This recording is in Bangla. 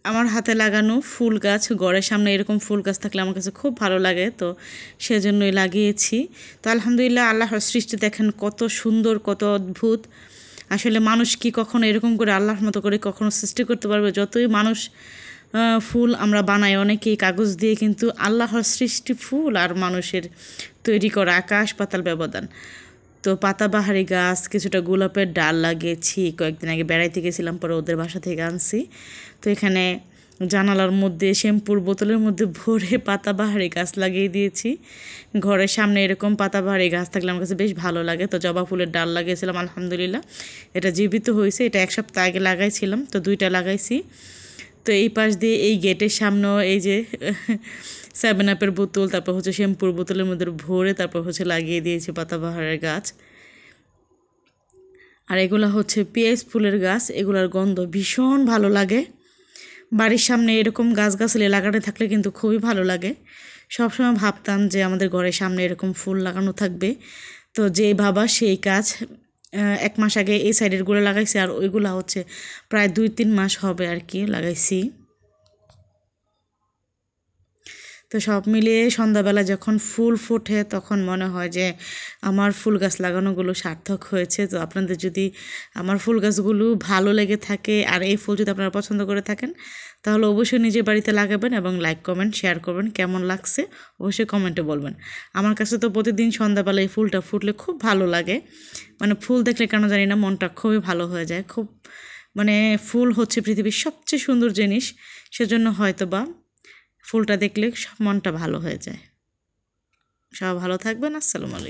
আমার হাতে লাগানো ফুল গাছ, ঘরের সামনে এরকম ফুল গাছ থাকলে আমার কাছে খুব ভালো লাগে, তো সেজন্যই লাগিয়েছি। তো আলহামদুলিল্লাহ, আল্লাহর সৃষ্টি দেখেন কত সুন্দর, কত অদ্ভুত। আসলে মানুষ কি কখনো এরকম করে আল্লাহর মতো করে কখনো সৃষ্টি করতে পারবে? যতই মানুষ ফুল আমরা বানাই অনেকেই কাগজ দিয়ে, কিন্তু আল্লাহর সৃষ্টি ফুল আর মানুষের তৈরি করা আকাশ পাতাল ব্যবধান। তো পাতাবাহারি গাছ, কিছুটা গোলাপের ডাল লাগিয়েছি। কয়েকদিন আগে বেড়াইতে গেছিলাম, পরে ওদের বাসা থেকে আনছি। তো এখানে জানালার মধ্যে শ্যাম্পুর বোতলের মধ্যে ভরে পাতাবাহারি গাছ লাগিয়ে দিয়েছি। ঘরের সামনে এরকম পাতাবাহারি গাছ থাকলে আমার কাছে বেশ ভালো লাগে। তো জবা ফুলের ডাল লাগিয়েছিলাম, আলহামদুলিল্লাহ এটা জীবিত হয়েছে। এটা 1 সপ্তাহ আগে লাগাইছিলাম, তো 2টা লাগাইছি। তো এই পাশ দিয়ে এই গেটের সামনেও এই যে 7 আপের বোতল, তারপর হচ্ছে শ্যাম্পুর বোতলের মধ্যে ভরে তারপর হচ্ছে লাগিয়ে দিয়েছি পাতাবাহারের গাছ। আর এগুলো হচ্ছে পেঁয়াজ ফুলের গাছ, এগুলোর গন্ধ ভীষণ ভালো লাগে। বাড়ির সামনে এরকম গাছগাছালি লাগানো থাকলে কিন্তু খুবই ভালো লাগে। সবসময় ভাবতাম যে আমাদের ঘরের সামনে এরকম ফুল লাগানো থাকবে, তো যেই ভাবা সেই কাজ। 1 মাস আগে এই সাইডেরগুলো লাগাইছি, আর ওইগুলো হচ্ছে প্রায় 2-3 মাস হবে আর কি লাগাইছি। তো সব মিলিয়ে সন্ধ্যাবেলা যখন ফুল ফোটে তখন মনে হয় যে আমার ফুল গাছ লাগানোগুলো সার্থক হয়েছে। তো আপনাদের যদি আমার ফুল গাছগুলো ভালো লেগে থাকে আর এই ফুল যদি আপনারা পছন্দ করে থাকেন, তাহলে অবশ্যই নিজের বাড়িতে লাগাবেন এবং লাইক কমেন্ট শেয়ার করবেন। কেমন লাগছে অবশ্যই কমেন্টে বলবেন। আমার কাছে তো প্রতিদিন সন্ধ্যাবেলা এই ফুলটা ফুটলে খুব ভালো লাগে। মানে ফুল দেখলে কেন জানি না মনটা খুবই ভালো হয়ে যায়। খুব মানে ফুল হচ্ছে পৃথিবীর সবচেয়ে সুন্দর জিনিস, সেজন্য হয়তো বা ফুলটা দেখলে মনটা ভালো হয়ে যায়। সবাই ভালো থাকবেন। আসসালামু আলাইকুম।